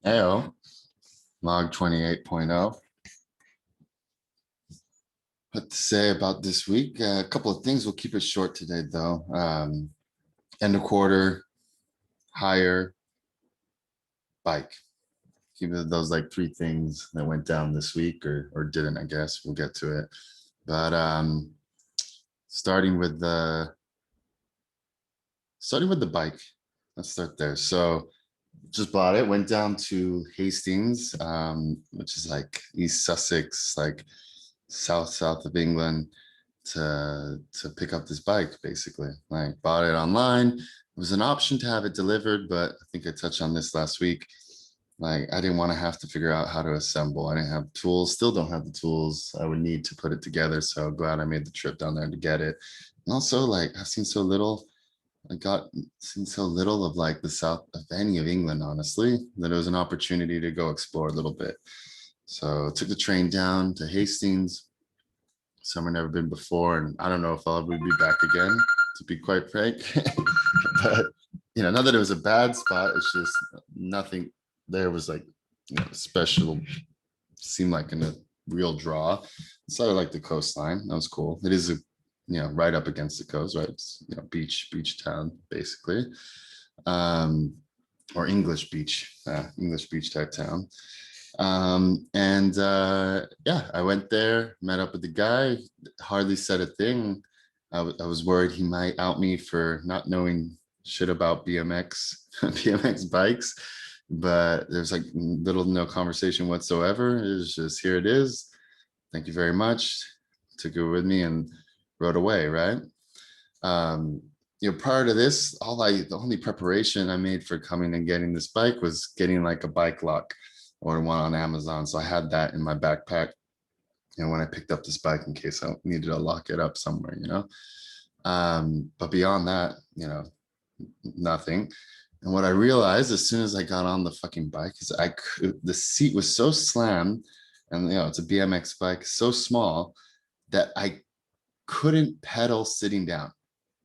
Heyo, log 28.0. What to say about this week? A couple of things. We'll keep it short today, though. End of quarter, higher, bike. Keep it those like three things that went down this week or didn't, I guess. We'll get to it. But starting with the bike. Let's start there. So just bought it, went down to Hastings, which is like East Sussex, like south of England, to pick up this bike. Basically, like bought it online. It was an option to have it delivered, but I think I touched on this last week. Like I didn't want to have to figure out how to assemble. I didn't have tools, still don't have the tools I would need to put it together. So glad I made the trip down there to get it. And also, like I've seen so little. I got seen so little of like the south of any of England, honestly, that it was an opportunity to go explore a little bit. So took the train down to Hastings. Somewhere never been before, and I don't know if I'll ever be back again, to be quite frank. But not that it was a bad spot, it's just nothing there was like special, seemed like a real draw. So I like the coastline. That was cool. It is right up against the coast, right? It's beach town, basically. Or English beach type town. And yeah, I went there, met up with the guy, hardly said a thing. I was worried he might out me for not knowing shit about BMX bikes, but there's like little to no conversation whatsoever. It was just, here it is. Thank you very much. Took it with me and rode away, right? Prior to this, the only preparation I made for coming and getting this bike was getting like a bike lock or one on Amazon. So I had that in my backpack. And when I picked up this bike in case I needed to lock it up somewhere, but beyond that, nothing. And what I realized as soon as I got on the fucking bike is the seat was so slammed, and it's a BMX bike, so small that I couldn't pedal sitting down,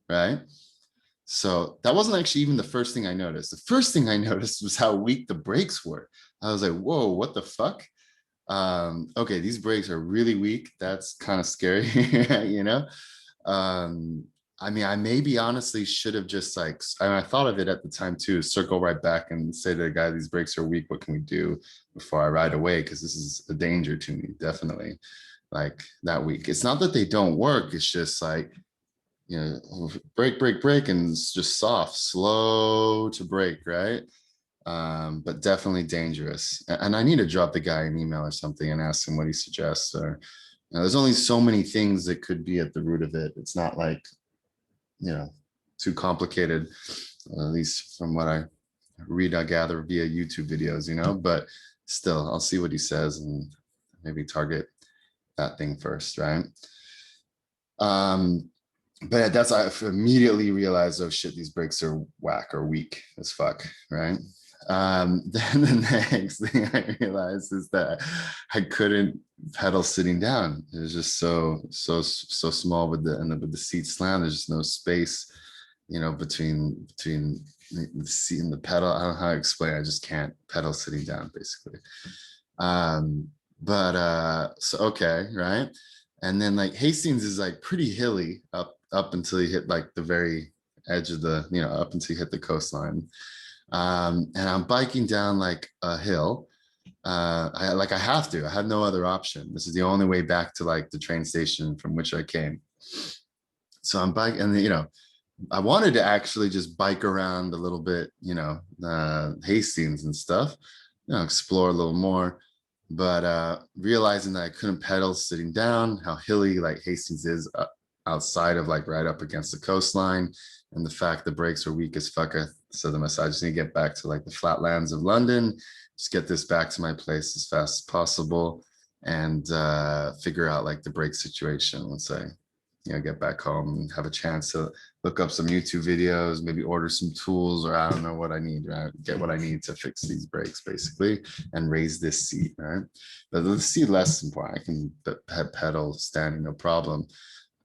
right? So that wasn't actually even the first thing I noticed. The first thing I noticed was how weak the brakes were. I was like, whoa, what the fuck? Okay, these brakes are really weak. That's kind of scary, I mean, I maybe honestly should have just I thought of it at the time too, circle right back and say to the guy, these brakes are weak. What can we do before I ride away? Because this is a danger to me, definitely. Like that weak. It's not that they don't work. It's just like, brake, and it's just soft, slow to brake, right? But definitely dangerous. And I need to drop the guy an email or something and ask him what he suggests. Or there's only so many things that could be at the root of it. It's not like too complicated, at least from what I read, I gather via YouTube videos. But still, I'll see what he says and maybe target that thing first, right? But that's, I immediately realized, oh shit, these brakes are whack or weak as fuck, right? Then the next thing I realized is that I couldn't pedal sitting down. It was just so small with the seat slam. There's just no space, between the seat and the pedal. I don't know how to explain. I just can't pedal sitting down, basically. So okay, right? And then like Hastings is like pretty hilly up until you hit like the very edge of the, up until you hit the coastline. And I'm biking down like a hill. I have to. I had no other option. This is the only way back to like the train station from which I came. So I'm biking, and I wanted to actually just bike around a little bit, Hastings and stuff, explore a little more. But realizing that I couldn't pedal sitting down, how hilly like Hastings is outside of like right up against the coastline, and the fact the brakes are weak as fuck, I said to myself, I just need to get back to like the flatlands of London, just get this back to my place as fast as possible, and figure out like the brake situation once I get back home and have a chance to look up some YouTube videos, maybe order some tools, or I don't know what I need, right? Get what I need to fix these brakes, basically, and raise this seat, right? But the seat less important. I can pedal standing, no problem.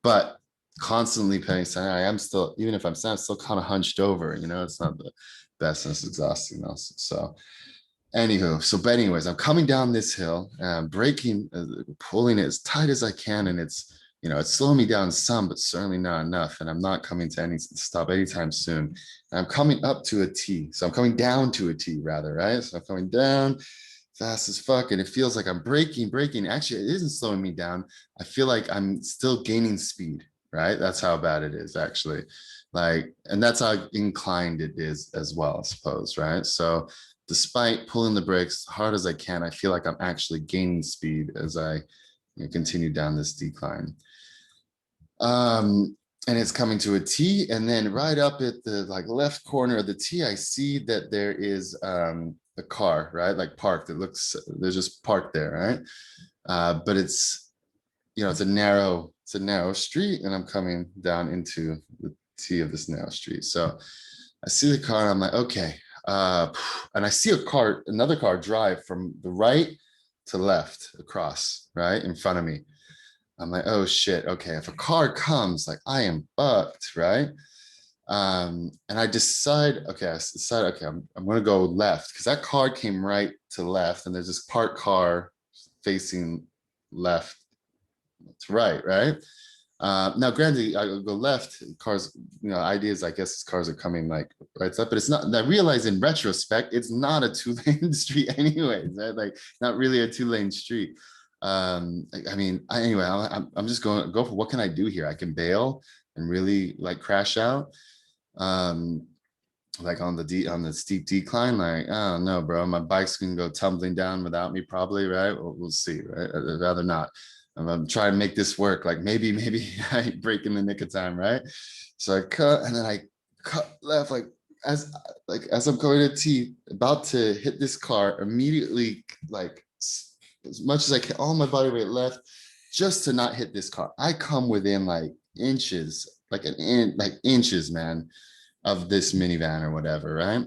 But constantly paying standing, I am still, even if I'm standing, still kind of hunched over, it's not the best and it's exhausting also. So Anywho, so but anyways, I'm coming down this hill and I'm braking, pulling it as tight as I can, and it's it's slowing me down some, but certainly not enough. And I'm not coming to any stop anytime soon. And I'm coming up to a T, so I'm coming down to a T rather, right? So I'm coming down fast as fuck, and it feels like I'm braking. Actually, it isn't slowing me down. I feel like I'm still gaining speed, right? That's how bad it is actually. Like, and that's how inclined it is as well, I suppose, right? So despite pulling the brakes hard as I can, I feel like I'm actually gaining speed as I continue down this decline. And it's coming to a T, and then right up at the like left corner of the T, I see that there is a car, right? Like parked. It looks there's just parked there, right? But it's it's a narrow street, and I'm coming down into the T of this narrow street. So I see the car, and I'm like, okay. And I see another car drive from the right to left across, right in front of me. I'm like, oh shit, okay, if a car comes, like I am fucked, right? And I decide, okay, I'm gonna go left because that car came right to left, and there's this parked car facing left to right, right? Now, granted, I go left. Cars, ideas. I guess cars are coming like right up, but it's not. I realize in retrospect, it's not a two-lane street, anyways. Right? Like, not really a two-lane street. I mean, anyway, I'm just going to go for what can I do here? I can bail and really like crash out. Like on the steep decline, like, oh no, bro, my bike's gonna go tumbling down without me, probably, right? We'll see, right? I'd rather not. I'm trying to make this work. Like maybe I break in the nick of time, right? So I cut, and then I cut left, as I'm going to T, about to hit this car, immediately, like as much as I can, all my body weight left, just to not hit this car. I come within like inches, like inches, man, of this minivan or whatever, right?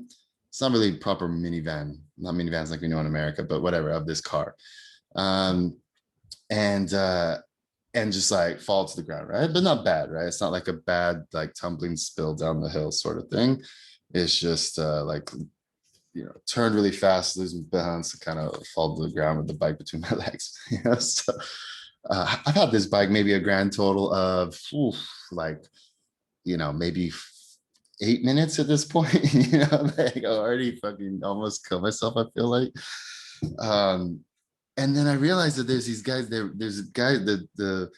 It's not really proper minivan, not minivans like we know in America, but whatever, of this car. Um, and just like fall to the ground, right? But not bad, right? It's not like a bad like tumbling spill down the hill sort of thing. It's just like turned really fast, losing balance, to kind of fall to the ground with the bike between my legs. So I've had this bike maybe a grand total of like maybe 8 minutes at this point. Like I already fucking almost killed myself, I feel like. And then I realized that there's these guys there. There's a guy, the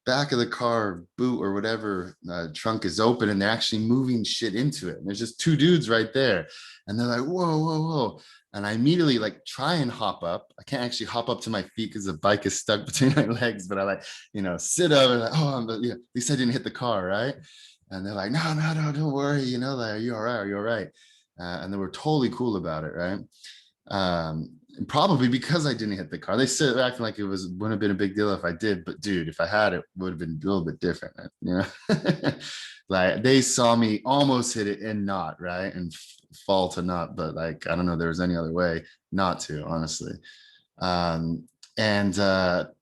back of the car boot or whatever trunk is open, and they're actually moving shit into it. And there's just two dudes right there, and they're like, whoa, whoa, whoa. And I immediately like try and hop up. I can't actually hop up to my feet because the bike is stuck between my legs, but I like, sit up and like, oh, at least I didn't hit the car, right? And they're like, no, no, no, don't worry. Like, are you all right? Are you all right? And they were totally cool about it, right? Probably because I didn't hit the car. They said acting like wouldn't have been a big deal if I did, but dude, if I had, it would have been a little bit different, Like they saw me almost hit it and not, right, and fall to not, but like I don't know there was any other way not to, honestly. And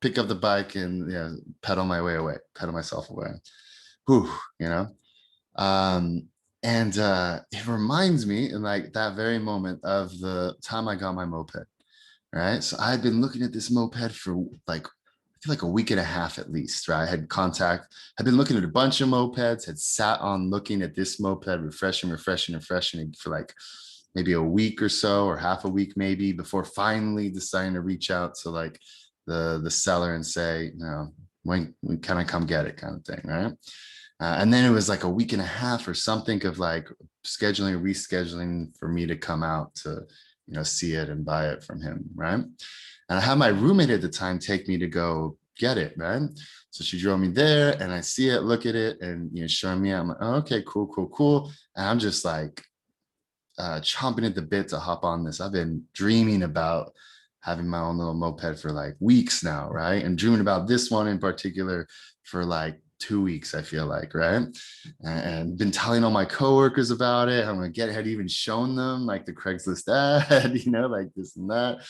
pick up the bike and pedal myself away. Whew, and it reminds me in like that very moment of the time I got my moped. Right. So I had been looking at this moped for like, I feel like a week and a half at least, right? I had been looking at a bunch of mopeds, had sat on looking at this moped, refreshing for like maybe a week or so, or half a week maybe, before finally deciding to reach out to like the seller and say, when can I come get it, kind of thing, right? And then it was like a week and a half or something of like rescheduling for me to come out to see it and buy it from him, right? And I had my roommate at the time take me to go get it, right? So she drove me there, and I see it, look at it, and showing me. I'm like, oh, okay, cool, cool, cool. And I'm just like chomping at the bit to hop on this. I've been dreaming about having my own little moped for like weeks now, right? And dreaming about this one in particular for like 2 weeks, I feel like, right? And been telling all my coworkers about it. I'm gonna had even shown them like the Craigslist ad, like this and that.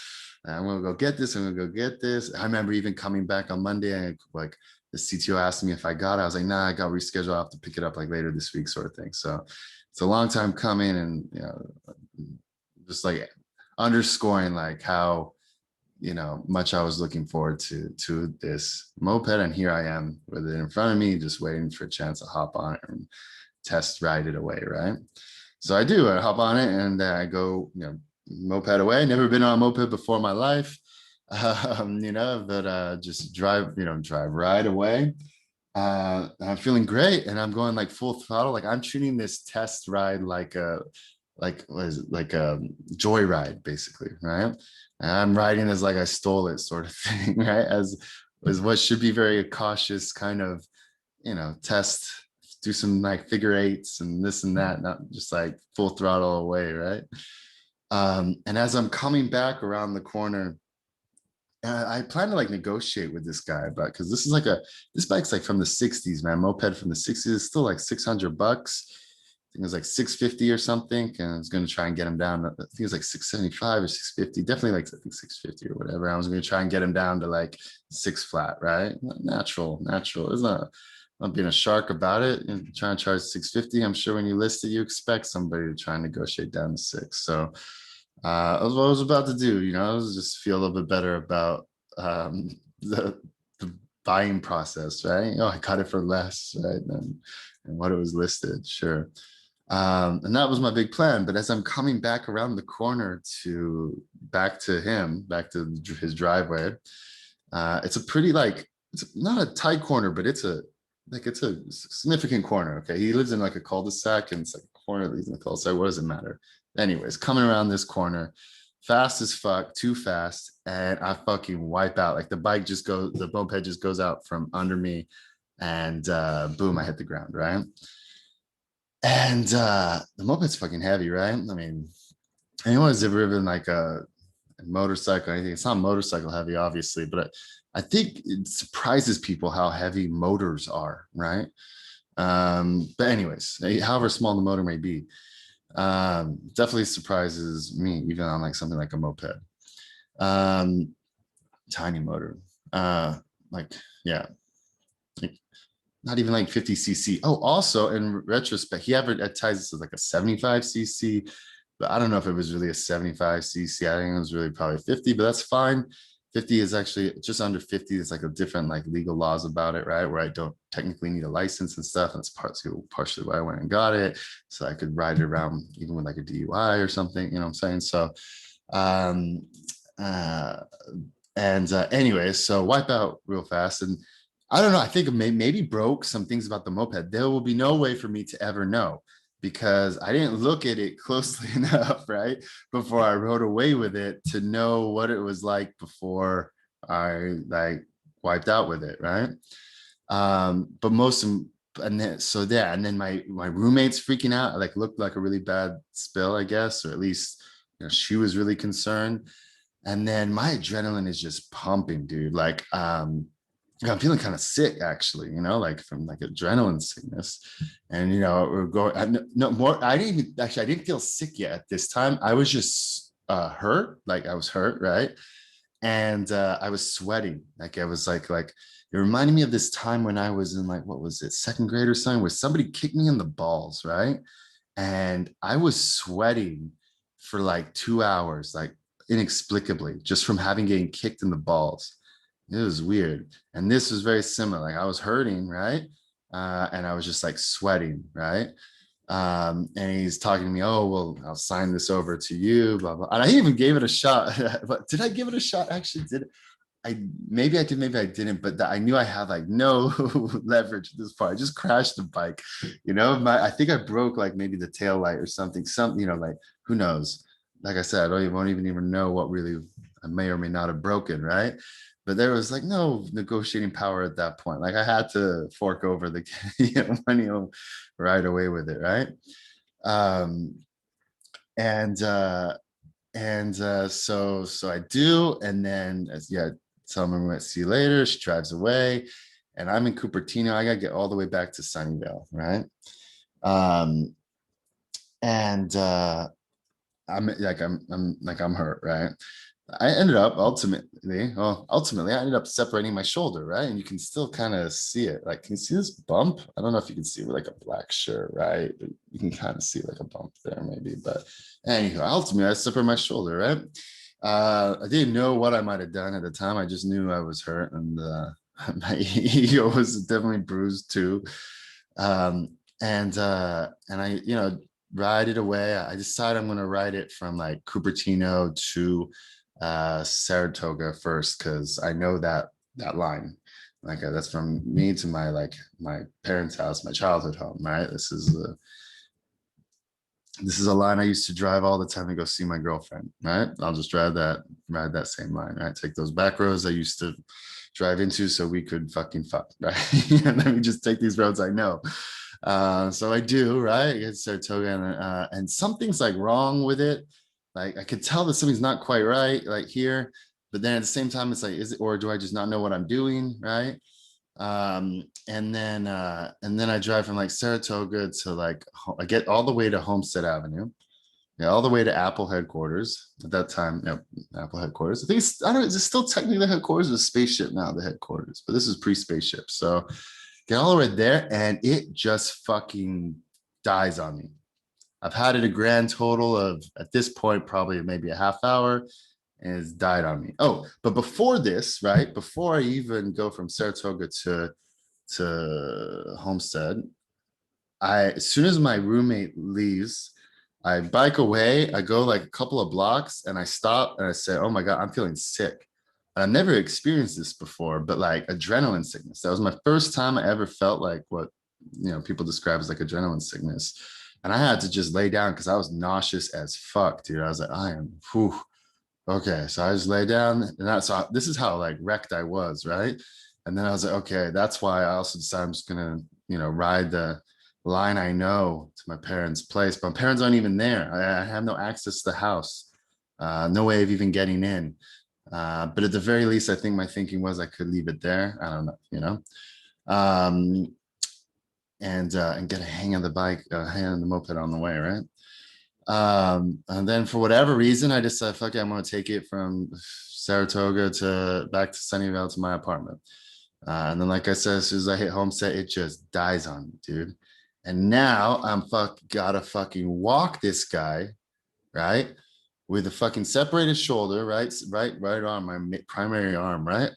And I'm gonna go get this. I'm gonna go get this. I remember even coming back on Monday, and like the CTO asked me if I got it. I was like, nah, I got rescheduled. I have to pick it up like later this week, sort of thing. So it's a long time coming, and just like underscoring like how, much I was looking forward to this moped. And here I am with it in front of me, just waiting for a chance to hop on it and test ride it away, right? So I hop on it and I go, moped away. Never been on a moped before in my life. But just drive right away. I'm feeling great and I'm going like full throttle. Like I'm treating this test ride like what is it, like a joyride, basically, right? And I'm riding as like I stole it, sort of thing, right? As what should be very cautious kind of, test, do some like figure eights and this and that, not just like full throttle away, right? And as I'm coming back around the corner, I plan to like negotiate with this guy, but because this bike's like from the 60s, man. Moped from the 60s is still like $600. I think it was like 650 or something. And I was going to try and get him down. I think it was like 675 or 650, definitely like I think 650 or whatever. I was going to try and get him down to like six flat, right? Natural. It's not being a shark about it. And trying to charge 650. I'm sure when you list it, you expect somebody to try and negotiate down to six. So what I was about to do, I was just feel a little bit better about the buying process, right? I got it for less, right? And what it was listed, sure. And that was my big plan. But as I'm coming back around the corner back to his driveway, it's a pretty it's not a tight corner, but it's a significant corner. Okay, he lives in like a cul-de-sac, and it's like a corner leads in the cul-de-sac. What does it matter? Anyways, coming around this corner, fast as fuck, too fast, and I fucking wipe out. Like the moped just goes out from under me, and boom, I hit the ground, right? And the moped's fucking heavy, right? I mean, anyone who's ever driven like a motorcycle or anything, it's not motorcycle heavy, obviously, but I think it surprises people how heavy motors are, right? But anyways, however small the motor may be, definitely surprises me, even on like something like a moped. Tiny motor. Like, yeah, like not even like 50cc. Oh, also in retrospect, he advertised this as like a 75cc, but I don't know if it was really a 75cc. I think it was really probably 50, but that's fine. 50 is actually just under 50. It's like a different like legal laws about it, right? Where I don't technically need a license and stuff. And it's partially why I went and got it. So I could ride it around even with like a DUI or something, you know what I'm saying? So, um, uh, anyways, so wipe out real fast. And I don't know, I think maybe broke some things about the moped. There will be no way for me to ever know because I didn't look at it closely enough, right? Before I rode away with it to know what it was like before I like wiped out with it, right? But and then my roommate's freaking out. Like looked like a really bad spill, I guess, or at least she was really concerned. And then my adrenaline is just pumping, dude. Like I'm feeling kind of sick actually, like from like adrenaline sickness. And we're going no more. I didn't feel sick yet at this time. I was just hurt, like I was hurt, right? And I was sweating. Like I was like it reminded me of this time when I was in like, what was it, second grade or something, where somebody kicked me in the balls, right? And I was sweating for like 2 hours, like inexplicably, just from getting kicked in the balls. It was weird. And this was very similar. Like I was hurting, right? And I was just like sweating, right? And he's talking to me, oh, well, I'll sign this over to you, blah, blah. And I even gave it a shot. But did I give it a shot? Actually, maybe I did, maybe I didn't, but I knew I had like no leverage at this part. I just crashed the bike, I think I broke like maybe the tail light or something, like who knows? Like I said, I won't even know what really I may or may not have broken, right? But there was like no negotiating power at that point. Like I had to fork over the money right away with it, right? Um, and so I do, and then yeah, tell my roommate, see you later. She drives away, and I'm in Cupertino. I gotta get all the way back to Sunnyvale, right? Um, and I'm hurt, right? I ended up ultimately, I ended up separating my shoulder, right? And you can still kind of see it. Like, can you see this bump? I don't know if you can see it with like a black shirt, right? But you can kind of see like a bump there, maybe. But anyhow, ultimately, I separated my shoulder, right? I didn't know what I might have done at the time. I just knew I was hurt, and my ego was definitely bruised too. And I, ride it away. I decided I'm gonna ride it from like Cupertino to Saratoga first, because I know that line. Like that's from me to my my parents' house, my childhood home, right? This is a line I used to drive all the time to go see my girlfriend, right? I'll just ride that same line, right? Take those back roads I used to drive into so we could fucking fuck, right? And then we just take these roads I know. So I do, right? I get to Saratoga, and something's like wrong with it. Like I could tell that something's not quite right, like here, but then at the same time, it's like, is it, or do I just not know what I'm doing, right? And then I drive from like Saratoga to like I get all the way to Homestead Avenue, yeah, all the way to Apple headquarters at that time. Yeah, Apple headquarters. I think I don't know, is it still technically the headquarters of Spaceship now, the headquarters, but this is pre-spaceship. So get all the way there, and it just fucking dies on me. I've had it a grand total of at this point probably maybe a half hour, and it's died on me. Oh, but before this, right? Before I even go from Saratoga to Homestead, as soon as my roommate leaves, I bike away. I go like a couple of blocks, and I stop and I say, "Oh my god, I'm feeling sick." And I've never experienced this before, but like adrenaline sickness. That was my first time I ever felt like what people describe as like adrenaline sickness. And I had to just lay down because I was nauseous as fuck, dude. I was like, I am, whew. Okay, so I just lay down, and so this is how like wrecked I was, right? And then I was like, okay, that's why I also decided I'm just gonna, ride the line I know to my parents' place. But my parents aren't even there. I have no access to the house, no way of even getting in. But at the very least, I think my thinking was I could leave it there. I don't know, um, and get a hang of the bike, hang on the moped on the way, right? And then for whatever reason, I decided, fuck it, I'm gonna take it from Saratoga to back to Sunnyvale to my apartment. And then, like I said, as soon as I hit Homestead, it just dies on me, dude. And now I'm gotta fucking walk this guy, right? With a fucking separated shoulder, right arm, my primary arm, right?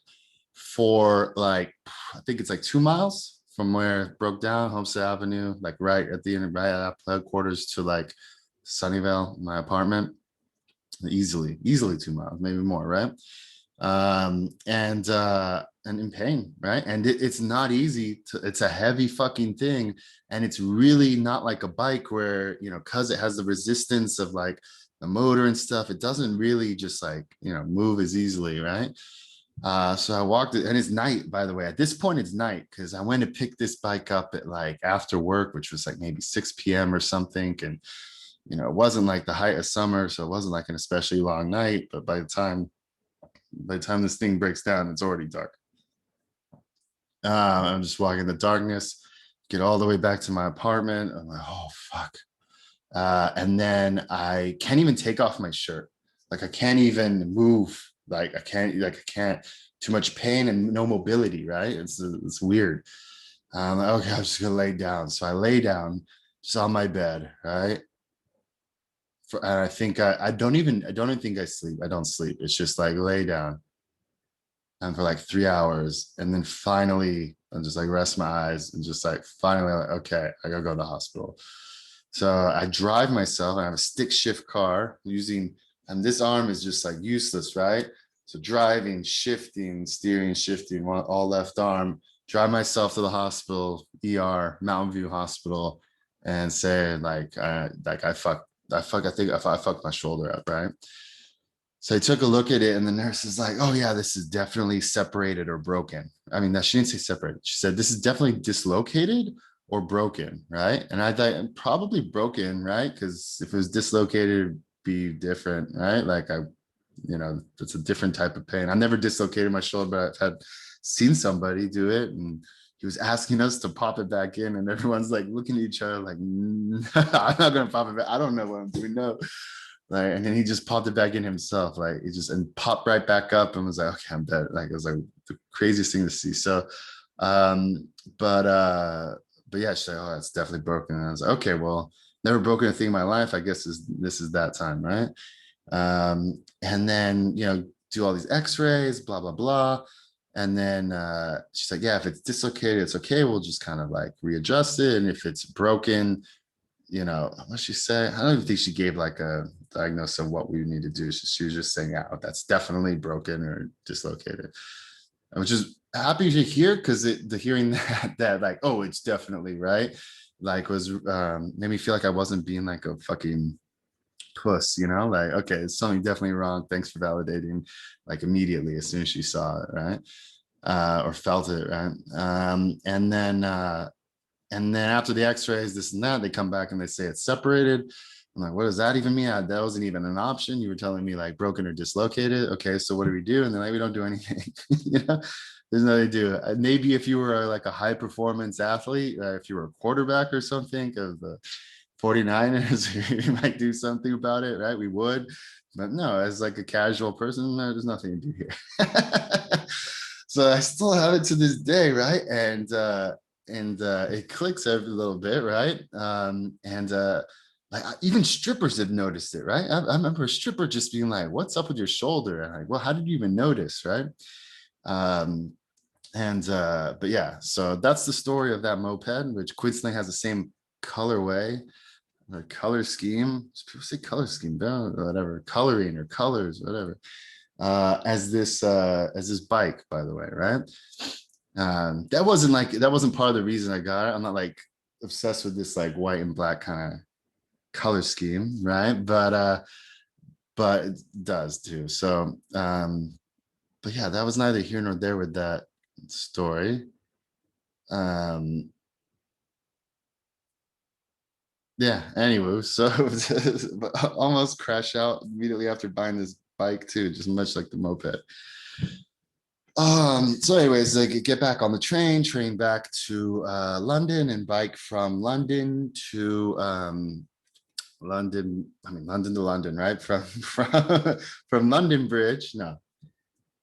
For like, I think it's like 2 miles from where it broke down, Homestead Avenue, like right at the end, right at headquarters to like Sunnyvale, my apartment. Easily 2 miles, maybe more, right? And in pain, right? And it's not easy to, it's a heavy fucking thing, and it's really not like a bike where, because it has the resistance of like the motor and stuff, it doesn't really just like, move as easily, right? So I walked it, and it's night, by the way. At this point, it's night because I went to pick this bike up at like after work, which was like maybe 6 p.m. or something. And it wasn't like the height of summer, so it wasn't like an especially long night. But by the time this thing breaks down, it's already dark. I'm just walking in the darkness, get all the way back to my apartment. I'm like, oh fuck. And then I can't even take off my shirt. Like I can't even move. I can't. Too much pain and no mobility. Right? It's weird. I'm like, okay, I'm just gonna lay down. So I lay down just on my bed. Right. And I think I don't even think I sleep. I don't sleep. It's just like lay down and for like 3 hours, and then finally I just like rest my eyes and just like finally like, okay, I gotta go to the hospital. So I drive myself. I have a stick shift car using, and this arm is just like useless, right? So driving, shifting, steering, shifting, all left arm. Drive myself to the hospital, Mountain View Hospital, and say like I think I fucked my shoulder up, right? So I took a look at it, and the nurse is like, "Oh yeah, this is definitely separated or broken." I mean, that she didn't say separated. She said this is definitely dislocated or broken, right? And I thought probably broken, right? Because if it was dislocated, it'd be different, right? Like it's a different type of pain. I've never dislocated my shoulder, but I've seen somebody do it, and he was asking us to pop it back in, and everyone's like looking at each other like, "I'm not gonna pop it back. I don't know what I'm doing." No. Like, and then he just popped it back in himself. Like he just and popped right back up and was like, okay, I'm dead. Like it was like the craziest thing to see. So um, but but yeah, she's like, oh, it's definitely broken. And I was like, okay, well, never broken a thing in my life. I guess this is that time, right? And then do all these x-rays, blah blah blah. And then she's like, yeah, if it's dislocated, it's okay, we'll just kind of like readjust it. And if it's broken, what she say? I don't even think she gave like a diagnosis of what we need to do. She was just saying, yeah, that's definitely broken or dislocated. I was just happy to hear because the hearing that like, oh, it's definitely right, like was made me feel like I wasn't being like a fucking puss, like, okay, it's something definitely wrong. Thanks for validating, like immediately as soon as she saw it, right? Or felt it, right? And then after the x-rays, this and that, they come back and they say it's separated. I'm like, what does that even mean? That wasn't even an option. You were telling me like broken or dislocated. Okay, so what do we do? And then like, we don't do anything. There's nothing to do. Maybe if you were like a high performance athlete, if you were a quarterback or something of the 49ers, you might do something about it, right? We would. But no, as like a casual person, no, there's nothing to do here. So I still have it to this day, right? And it clicks every little bit, right? And like even strippers have noticed it, right? I remember a stripper just being like, "What's up with your shoulder?" And I'm like, well, how did you even notice, right? Um, and but yeah, so that's the story of that moped, which coincidentally has the same colorway or color scheme. People say color scheme, whatever, coloring or colors, whatever. As this bike, by the way, right? That wasn't part of the reason I got it. I'm not like obsessed with this like white and black kind of color scheme, right? But it does too. So but yeah, that was neither here nor there with that story. Um yeah, anyway, so almost crash out immediately after buying this bike too, just much like the moped. So anyways, like get back on the train back to London, and bike from London to London, I mean London to London, right? From London Bridge, no,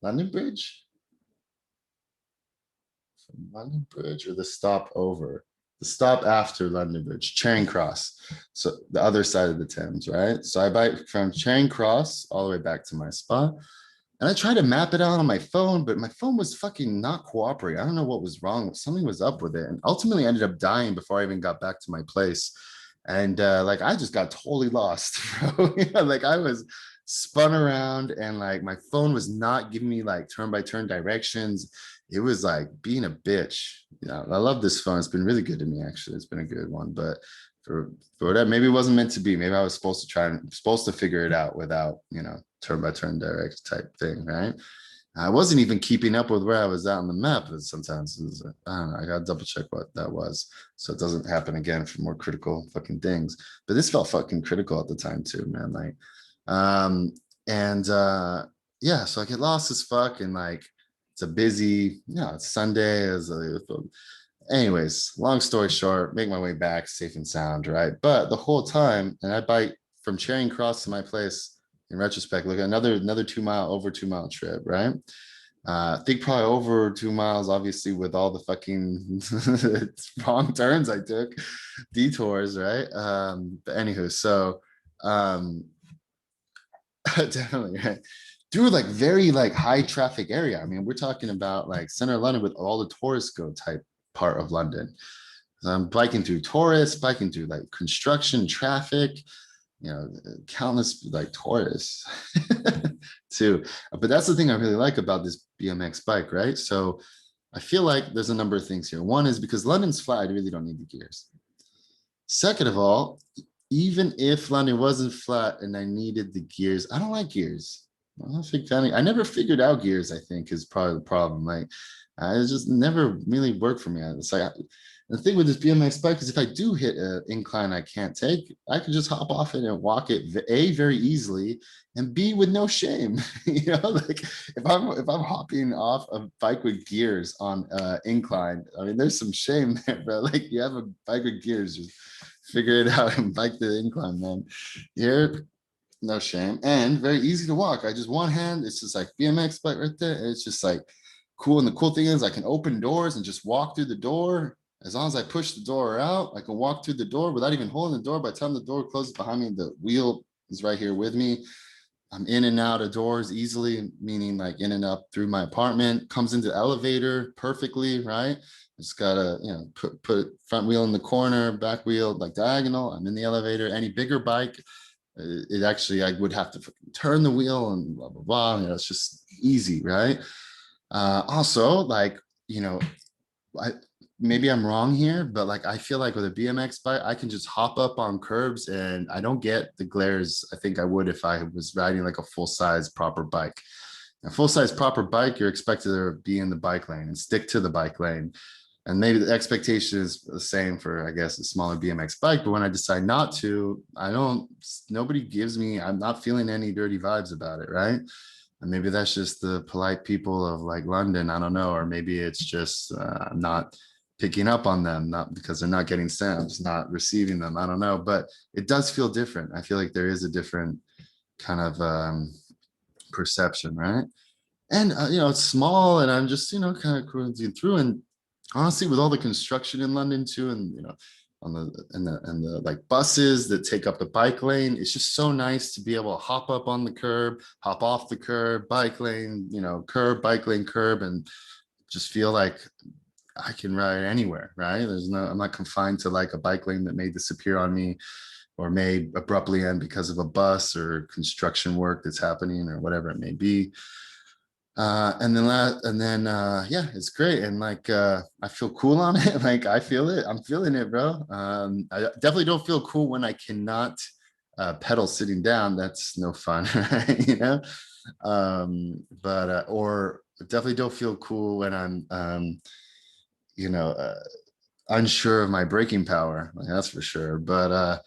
London Bridge, from London Bridge, or the stop over, the stop after London Bridge, Charing Cross. So the other side of the Thames, right? So I bike from Charing Cross all the way back to my spot. And I tried to map it out on my phone, but my phone was fucking not cooperating. I don't know what was wrong. Something was up with it. And ultimately ended up dying before I even got back to my place. And like I just got totally lost, bro. Like I was spun around and like my phone was not giving me like turn by turn directions. It was like being a bitch. I love this phone. It's been really good to me, actually. It's been a good one. But for that, maybe it wasn't meant to be. Maybe I was supposed to figure it out without, turn by turn direct type thing, right? I wasn't even keeping up with where I was at on the map. Sometimes I don't know. I gotta double check what that was, so it doesn't happen again for more critical fucking things. But this felt fucking critical at the time too, man. Like, and yeah, so I get lost as fuck, and like it's a busy, it's Sunday. Anyways, long story short, make my way back safe and sound, right? But the whole time, and I bike from Charing Cross to my place. In retrospect, look at another 2 mile, over 2 mile trip, right? I think probably over 2 miles, obviously, with all the fucking wrong turns I took, detours, right? But anywho, so definitely, right? Through like very like high traffic area. I mean, we're talking about like center of London with all the tourists go type part of London. So I'm biking through tourists, biking through like construction, traffic, countless like tourists too. But that's the thing I really like about this BMX bike, right? So I feel like there's a number of things here. One is because London's flat, I really don't need the gears. Second of all, even if London wasn't flat and I needed the gears, I don't like gears. I'm not a big fan. I never figured out gears, I think, is part of the problem. Like, it just never really worked for me. It's like the thing with this BMX bike is if I do hit an incline I can't take, I can just hop off it and walk it A, very easily, and B, with no shame. Like if I'm hopping off a bike with gears on incline, I mean, there's some shame there, bro. Like you have a bike with gears, just figure it out and bike the incline, man. Here, No shame. And very easy to walk. I just one hand, it's just like BMX bike right there. It's just like cool. And the cool thing is I can open doors and just walk through the door. As long as I push the door out, I can walk through the door without even holding the door. By the time the door closes behind me, the wheel is right here with me. I'm in and out of doors easily, meaning like in and up through my apartment, comes into the elevator perfectly, right? Just gotta, put front wheel in the corner, back wheel like diagonal. I'm in the elevator. Any bigger bike, it actually, I would have to turn the wheel and blah, blah, blah. It's just easy, right? Also, like, you know, I, maybe I'm wrong here, but like I feel like with a BMX bike, I can just hop up on curbs and I don't get the glares I think I would if I was riding like a full size proper bike. A full size proper bike, you're expected to be in the bike lane and stick to the bike lane. And maybe the expectation is the same for, I guess, a smaller BMX bike. But when I decide not to, nobody gives me, I'm not feeling any dirty vibes about it, right? And maybe that's just the polite people of like London. I don't know. Or maybe it's just not picking up on them, not because they're not getting stamps, not receiving them. I don't know. But it does feel different. I feel like there is a different kind of perception, right? And it's small, and I'm just kind of cruising through. And honestly, with all the construction in London too, and on the like buses that take up the bike lane, it's just so nice to be able to hop up on the curb, hop off the curb, bike lane, curb, bike lane, curb, and just feel like I can ride anywhere, right? I'm not confined to like a bike lane that may disappear on me or may abruptly end because of a bus or construction work that's happening or whatever it may be. Yeah, it's great. And like I feel cool on it. Like I feel it. I'm feeling it, bro. I definitely don't feel cool when I cannot pedal sitting down. That's no fun, right? But or definitely don't feel cool when I'm you know, uh, unsure of my braking power. Like, that's for sure. But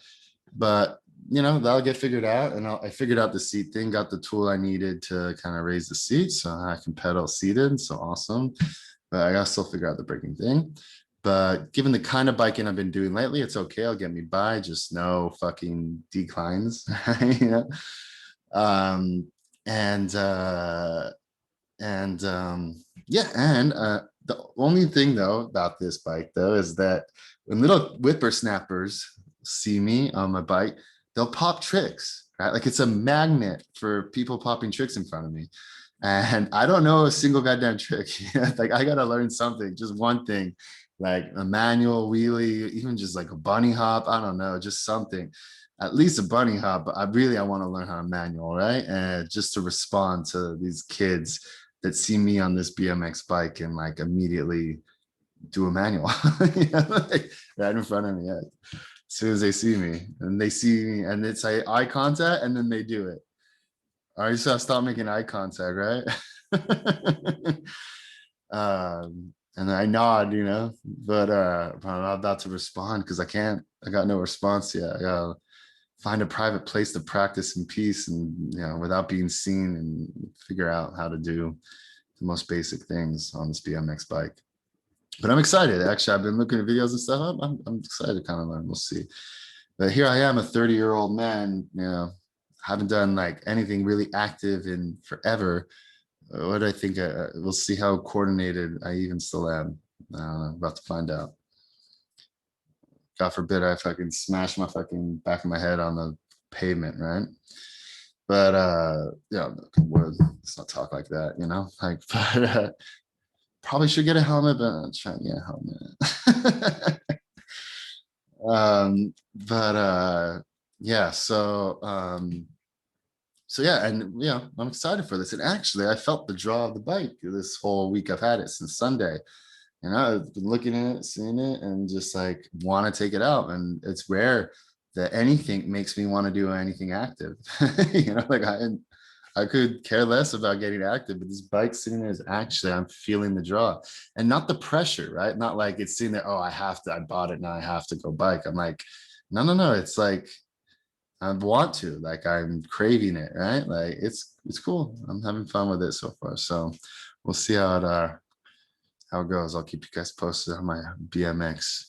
that'll get figured out. And I figured out the seat thing, got the tool I needed to kind of raise the seat so I can pedal seated. So awesome. But I gotta still figure out the braking thing. But given the kind of biking I've been doing lately, it's okay. I'll get me by. Just no fucking declines. Yeah. Um, and and yeah, and the only thing though about this bike though is that when little whippersnappers see me on my bike, they'll pop tricks, right? Like it's a magnet for people popping tricks in front of me. And I don't know a single goddamn trick. Like I gotta learn something, just one thing, like a manual wheelie, even just like a bunny hop. I don't know, just something. At least a bunny hop. But I want to learn how to manual, right? And just to respond to these kids that see me on this BMX bike and like immediately do a manual, like right in front of me. Yeah. As soon as they see me and they see me and it's like eye contact and then they do it. All right, so I stop making eye contact, right? And I nod, but I'm not about to respond because I got no response yet. I gotta find a private place to practice in peace and without being seen and figure out how to do the most basic things on this BMX bike. But I'm excited. Actually, I've been looking at videos and stuff. I'm excited to kind of learn. We'll see. But here I am, a 30-year-old man, haven't done like anything really active in forever. What do I think? We'll see how coordinated I even still am. About to find out. God forbid I fucking smash my fucking back of my head on the pavement, right? But let's not talk like that, like, but probably should get a helmet, but I'm trying to get a helmet. But yeah, so yeah, and I'm excited for this. And actually I felt the draw of the bike this whole week. I've had it since Sunday. I've been looking at it, seeing it, and just like want to take it out. And it's rare that anything makes me want to do anything active. Like I could care less about getting active, but this bike sitting there is actually, I'm feeling the draw and not the pressure, right? Not like it's sitting there, oh, I bought it, now I have to go bike. I'm like, no. It's like, I want to, like, I'm craving it, right? Like it's cool. I'm having fun with it so far. So we'll see how it goes. I'll keep you guys posted on my BMX,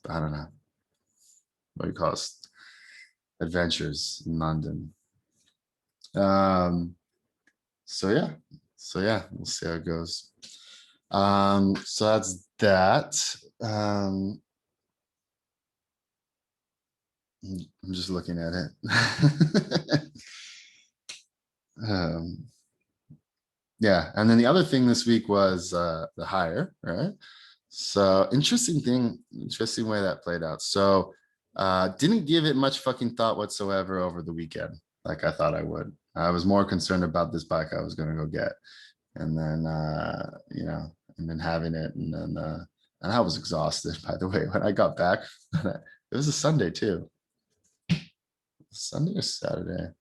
I don't know what do you call it, adventures in London. Um, so yeah, we'll see how it goes. So that's that. I'm just looking at it. um, yeah, and then the other thing this week was the hire, right? So interesting way that played out. So didn't give it much fucking thought whatsoever over the weekend, like I thought I would. I was more concerned about this bike I was gonna go get, and then and then having it, and I was exhausted, by the way, when I got back. It was a Sunday too. Sunday or Saturday? It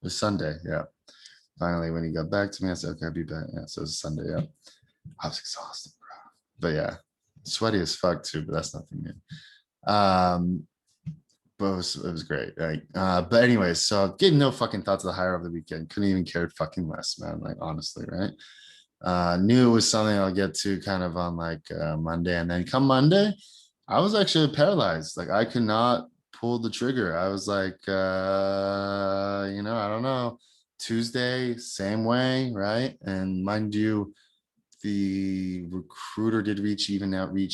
was Sunday, yeah. Finally, when he got back to me, I said, okay, I'll be back. Yeah, so it was Sunday, yeah. I was exhausted, bro. But yeah, sweaty as fuck too, but that's nothing new. But it was great. Right? But anyways, so gave no fucking thought to the hire of the weekend. Couldn't even care fucking less, man. Like honestly, right? Knew it was something I'll get to kind of on like Monday. And then come Monday, I was actually paralyzed. Like I could not pull the trigger. I was like, I don't know. Tuesday, same way, right? And mind you, the recruiter did reach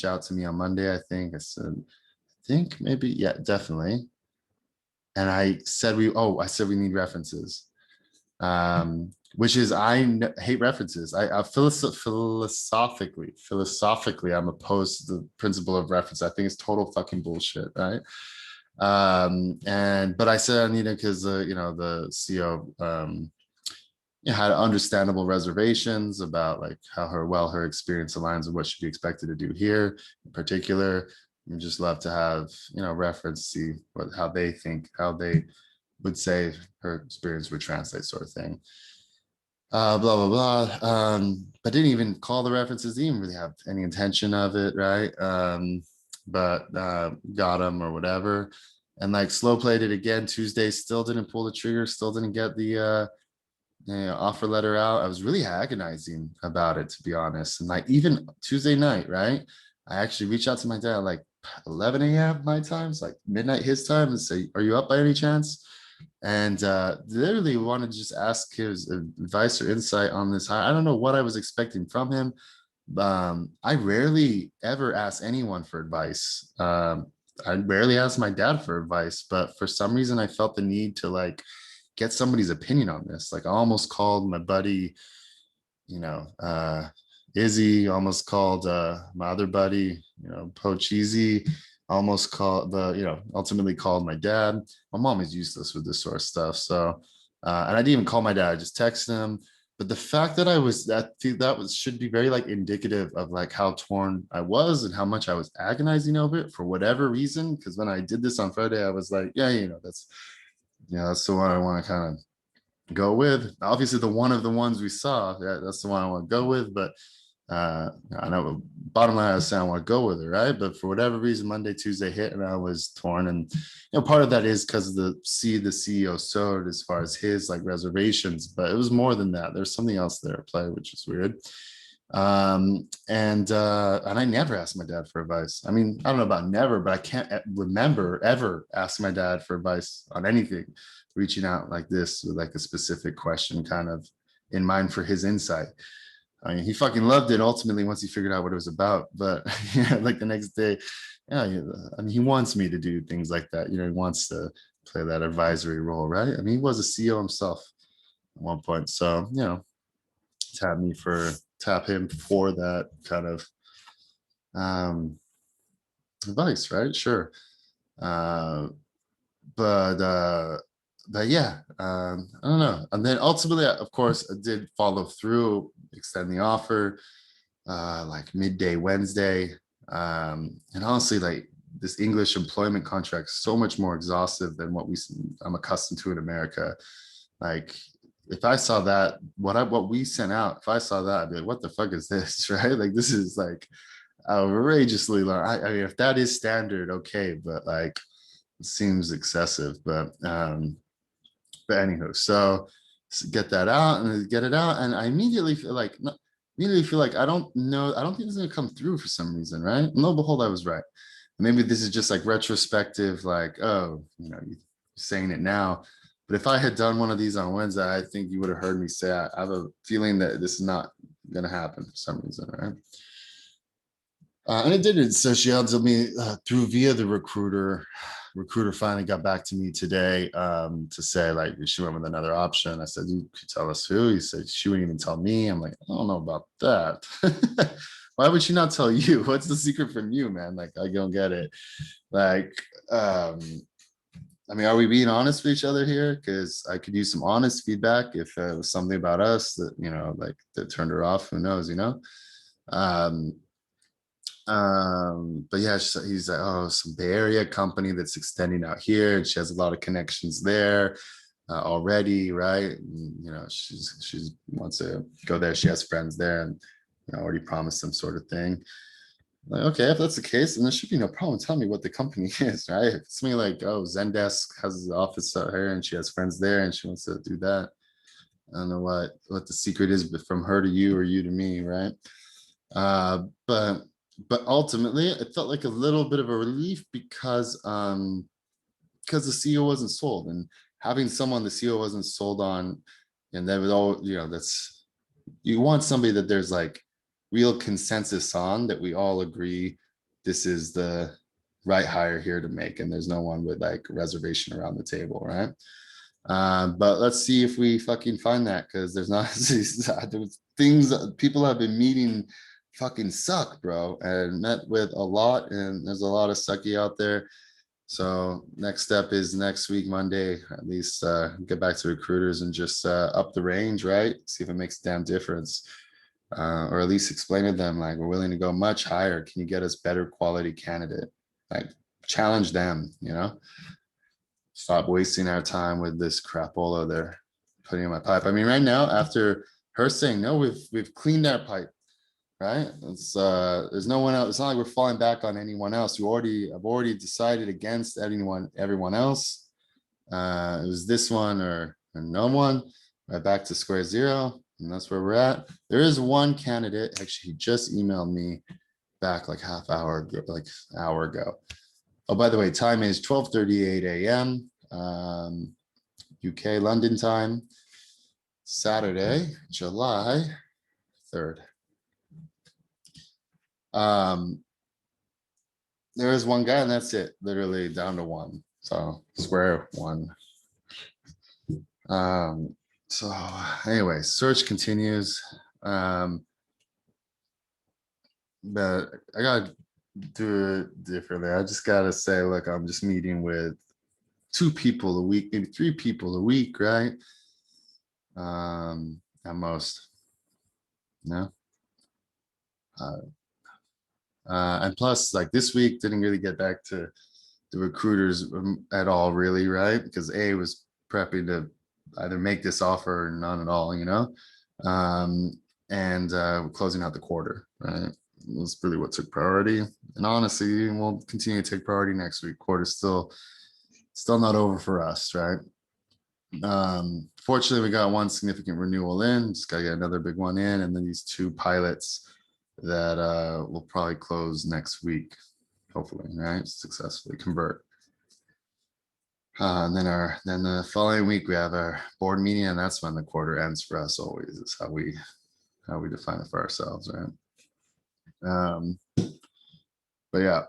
out to me on Monday. I think I said, I think maybe, yeah, definitely. And I said we need references. Which is hate references. I philosophically, I'm opposed to the principle of reference. I think it's total fucking bullshit, right? And but I said I need it because the CEO had understandable reservations about like how her experience aligns with what should be expected to do here in particular. We just love to have reference, see how they would say her experience would translate, sort of thing. Blah blah blah. But didn't even call the references, didn't even really have any intention of it, right? But got them or whatever. And like slow played it again Tuesday, still didn't pull the trigger, still didn't get the offer letter out. I was really agonizing about it, to be honest. And like even Tuesday night, right? I actually reached out to my dad like 11 a.m. my time, it's like midnight his time, and say, "Are you up by any chance?" And literally wanted to just ask his advice or insight on this. I don't know what I was expecting from him. I rarely ever ask anyone for advice. I rarely ask my dad for advice, but for some reason I felt the need to like get somebody's opinion on this. Like I almost called my buddy, Izzy, almost called my other buddy, Po Cheesy, almost called ultimately called my dad. My mom is useless with this sort of stuff. So, and I didn't even call my dad, I just texted him. But the fact that should be very like indicative of like how torn I was and how much I was agonizing over it for whatever reason. Because when I did this on Friday, I was like, yeah, that's the one I want to kind of go with. Obviously, the one of the ones we saw, that's the one I want to go with. But I know bottom line, I was saying I want to go with it, right? But for whatever reason, Monday, Tuesday hit, and I was torn. And part of that is because of the CEO sowed as far as his like reservations, but it was more than that. There's something else there at play, which is weird. And I never asked my dad for advice. I mean, I don't know about never, but I can't remember ever asking my dad for advice on anything, reaching out like this with like a specific question kind of in mind for his insight. I mean, he fucking loved it ultimately once he figured out what it was about. But yeah, like the next day, yeah, I mean, he wants me to do things like that. He wants to play that advisory role, right? I mean, he was a CEO himself at one point. So, tap him for that kind of um, advice, right? Sure. Uh, but yeah, I don't know. And then ultimately, of course, I did follow through, extend the offer, like midday Wednesday. And honestly, like this English employment contract is so much more exhaustive than I'm accustomed to in America. Like if I saw that, what we sent out, if I saw that, I'd be like, what the fuck is this? Right? Like this is like outrageously long. I mean, if that is standard, okay, but like it seems excessive. But anywho, so get that out and get it out. And I immediately feel like I don't think it's gonna come through for some reason, right? No, behold, I was right. maybe this is just like retrospective, like, oh, you're saying it now. But if I had done one of these on Wednesday, I think you would have heard me say, I have a feeling that this is not going to happen for some reason, right? And it didn't. So she told me through via the recruiter. Recruiter finally got back to me today to say like she went with another option. I said, you could tell us who? He said she wouldn't even tell me. I'm like, I don't know about that. Why would she not tell you? What's the secret from you, man? Like, I don't get it. Like, I mean, are we being honest with each other here? Because I could use some honest feedback if it was something about us that, like that turned her off. Who knows? Um, but yeah, he's like, oh, some Bay Area company that's extending out here, and she has a lot of connections there already, right? And, she's wants to go there. She has friends there, and already promised some sort of thing. Like, okay, if that's the case, then there should be no problem. Tell me what the company is, right? If it's me like, oh, Zendesk has an office out here and she has friends there and she wants to do that. I don't know what the secret is, but from her to you or you to me, right? But ultimately it felt like a little bit of a relief because the CEO wasn't sold, and having someone the CEO wasn't sold on, and that was all, that's, you want somebody that there's like real consensus on, that we all agree this is the right hire here to make, and there's no one with like reservation around the table, right? But let's see if we fucking find that, because there's not there's things people have been meeting fucking suck, bro, and met with a lot, and there's a lot of sucky out there. So next step is next week, Monday, at least get back to recruiters and just up the range, right? See if it makes a damn difference. Or at least explain to them, like, we're willing to go much higher. Can you get us better quality candidate? Like, challenge them. Stop wasting our time with this crapola they're putting in my pipe. I mean, right now, after her saying no, we've cleaned our pipe, right? It's there's no one else. It's not like we're falling back on anyone else. I've already decided against everyone else. It was this one or no one. Right back to square zero, and that's where we're at. There is one candidate. Actually, he just emailed me back like hour ago. Oh, by the way, time is 12:38 a.m. UK London time, Saturday, July 3rd. There is one guy, and that's it, literally down to one. So square one. So anyway, search continues. But I gotta do it differently. I just gotta say, look, I'm just meeting with 2 people a week, maybe 3 people a week, right? At most. No. And plus, like this week didn't really get back to the recruiters at all, really, right? Because A was prepping to either make this offer or none at all. And closing out the quarter, right? Was really what took priority. And honestly, we'll continue to take priority next week. Quarter's still not over for us, right? Fortunately, we got one significant renewal in, just gotta get another big one in, and then these 2 pilots that will probably close next week, hopefully, right? Successfully convert. And then the following week we have our board meeting, and that's when the quarter ends for us. Always is how we define it for ourselves, right? But yeah,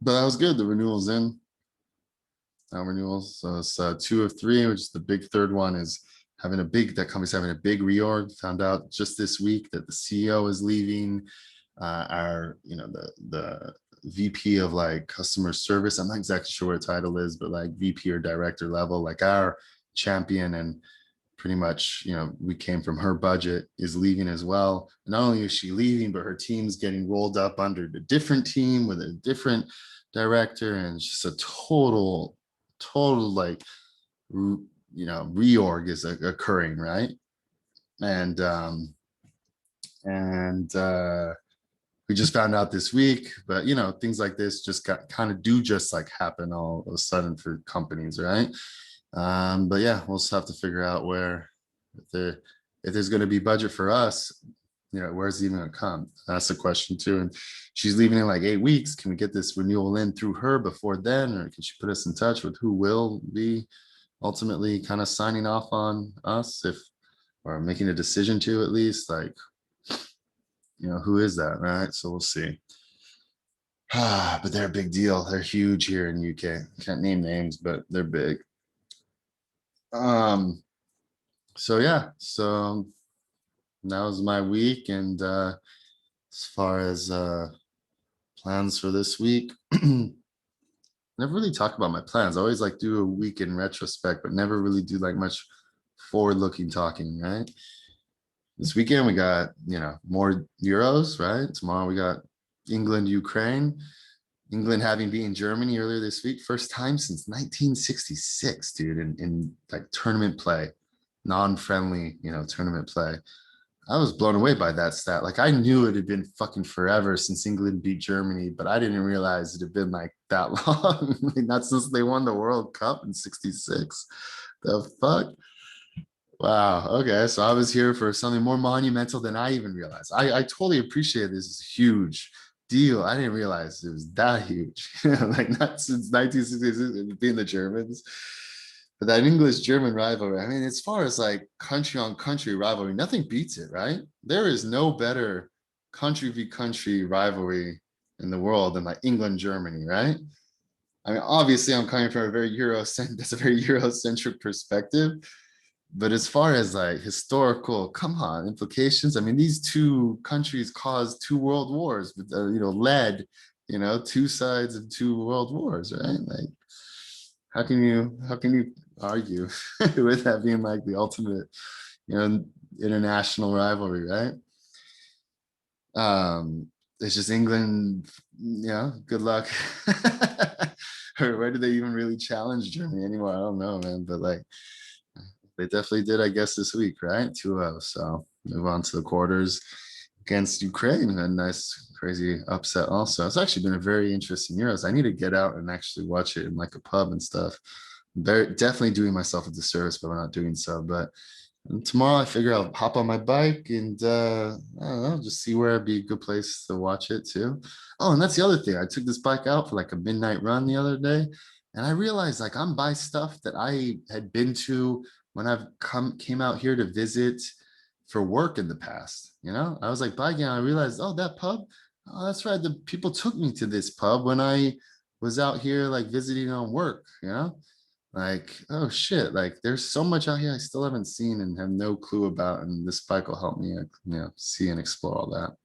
but that was good. The renewals in. Renewals. So it's 2 of 3, which is the big third one, is that company's having a big reorg. Found out just this week that the CEO is leaving. Our, the VP of like customer service, I'm not exactly sure what her title is, but like VP or director level, like our champion, and pretty much, we came from her budget, is leaving as well. And not only is she leaving, but her team's getting rolled up under the different team with a different director, and it's just a total like reorg is occurring, right? And we just found out this week, but things like this just just like happen all of a sudden for companies, right? But yeah, we'll just have to figure out where, if there's going to be budget for us, where's it even gonna come? That's the question too. And she's leaving in like 8 weeks. Can we get this renewal in through her before then, or can she put us in touch with who will be ultimately kind of signing off on us, if or making a decision to, at least, like, who is that, right? So we'll see. But they're a big deal. They're huge here in UK. Can't name names, but they're big. So yeah, so that was my week. And as far as plans for this week, never really talk about my plans. I always like do a week in retrospect, but never really do like much forward looking talking, right? This weekend we got, more Euros, right? Tomorrow we got England, Ukraine. England having beaten Germany earlier this week, first time since 1966, dude, in like tournament play, non-friendly, tournament play. I was blown away by that stat. Like, I knew it had been fucking forever since England beat Germany, but I didn't realize it had been like that long. Like, not since they won the World Cup in '66. The fuck? Wow. Okay. So I was here for something more monumental than I even realized. I totally appreciate this is a huge deal. I didn't realize it was that huge. Like, not since 1966 being the Germans. But that English-German rivalry, I mean, as far as like country on country rivalry, nothing beats it, right? There is no better country v country rivalry in the world than like England-Germany, right? I mean, obviously I'm coming from a very that's a very Eurocentric perspective. But as far as like historical, come on, implications, I mean, these two countries caused two world wars, but led, two sides of two world wars, right? Like, how can you argue with that being like the ultimate, you know, international rivalry, right? It's just England, good luck. Or where do they even really challenge Germany anymore? I don't know, man. But like, they definitely did, I guess, this week, right? 2-0. So move on to the quarters against Ukraine. A nice, crazy upset also. It's actually been a very interesting Euros. I need to get out and actually watch it in like a pub and stuff. Very definitely doing myself a disservice by not doing so. But tomorrow I figure I'll hop on my bike and I don't know, just see where it'd be a good place to watch it too. Oh, and that's the other thing. I took this bike out for like a midnight run the other day, and I realized like I'm by stuff that I had been to when I've came out here to visit for work in the past. I was like biking, I realized, oh, that pub. Oh, that's right. The people took me to this pub when I was out here like visiting on work. Like, oh shit, like there's so much out here I still haven't seen and have no clue about, and this bike will help me see and explore all that.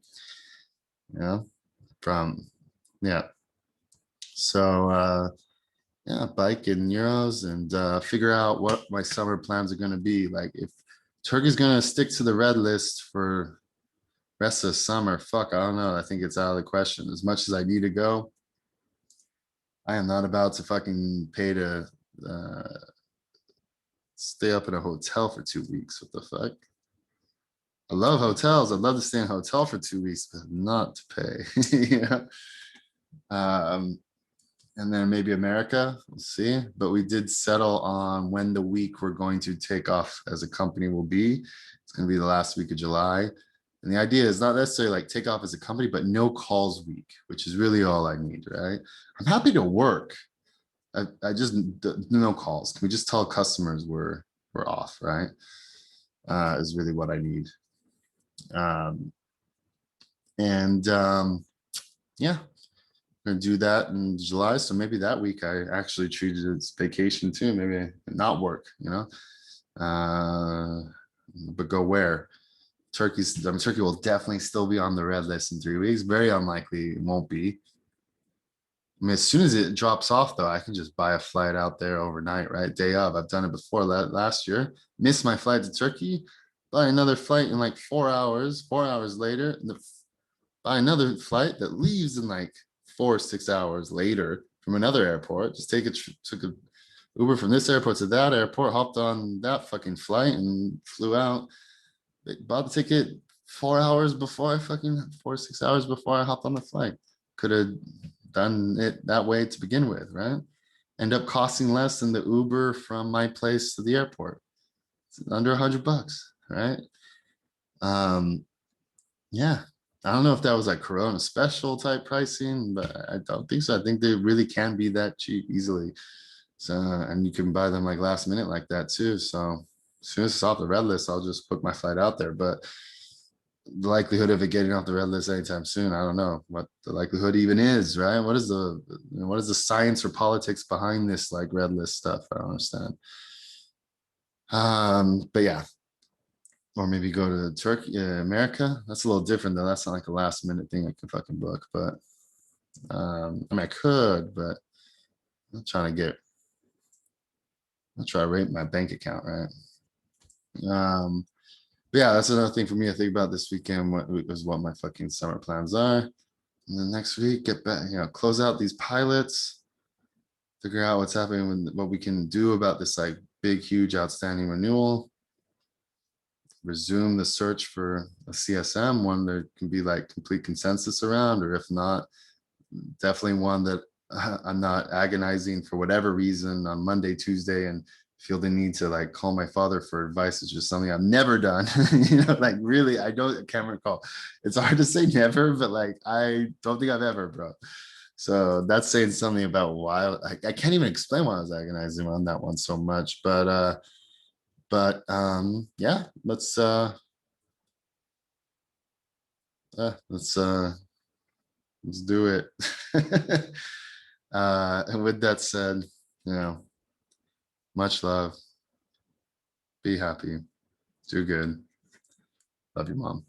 Yeah, from yeah. So yeah, bike and Euros, and figure out what my summer plans are going to be. Like, if Turkey's going to stick to the red list for rest of summer, fuck, I don't know. I think it's out of the question. As much as I need to go, I am not about to fucking pay to uh, stay up in a hotel for 2 weeks. What the fuck? I love hotels. I'd love to stay in a hotel for 2 weeks, but not to pay. Um, and then maybe America, we'll see. But we did settle on when the week we're going to take off as a company will be. It's going to be the last week of July. And the idea is not necessarily like take off as a company, but no calls week, which is really all I need, right? I'm happy to work. I just no calls. Can we just tell customers we're off, right? Is really what I need. Um, and yeah, gonna do that in July. So maybe that week I actually treated it as vacation too. Maybe not work. But go where? Turkey will definitely still be on the red list in 3 weeks. Very unlikely it won't be. I mean, as soon as it drops off, though, I can just buy a flight out there overnight, right? Day of. I've done it before last year. Missed my flight to Turkey, buy another flight in like 4 hours. 4 hours later, buy another flight that leaves in like 4 or 6 hours later from another airport. Just took a Uber from this airport to that airport, hopped on that fucking flight and flew out. Bought the ticket 4 hours before 4 or 6 hours before I hopped on the flight. Could have done it that way to begin with, right? End up costing less than the Uber from my place to the airport. It's under $100, right? Um, Yeah. I don't know if that was like Corona special type pricing, but I don't think so. I think they really can be that cheap easily. So, and you can buy them like last minute like that too. So as soon as it's off the red list, I'll just book my flight out there. But the likelihood of it getting off the red list anytime soon, I don't know what the likelihood even is, right? What is the science or politics behind this like red list stuff? I don't understand. But yeah, or maybe go to Turkey, America. That's a little different though. That's not like a last minute thing I can fucking book. But I mean, I could, but I'm trying to get, I'll try to rate my bank account, right? But yeah, that's another thing for me to think about this weekend. What is what my fucking summer plans are. And then next week, get back, close out these pilots, figure out what's happening with what we can do about this like big, huge, outstanding renewal. Resume the search for a CSM, one there can be like complete consensus around, or if not, definitely one that I'm not agonizing for whatever reason on Monday, Tuesday, and feel the need to like call my father for advice is just something I've never done. Like really, I can't recall. It's hard to say never, but like I don't think I've ever, bro. So that's saying something about why I can't even explain why I was agonizing on that one so much. But yeah, let's let's do it. And with that said, you know, much love. Be happy. Do good. Love your mom.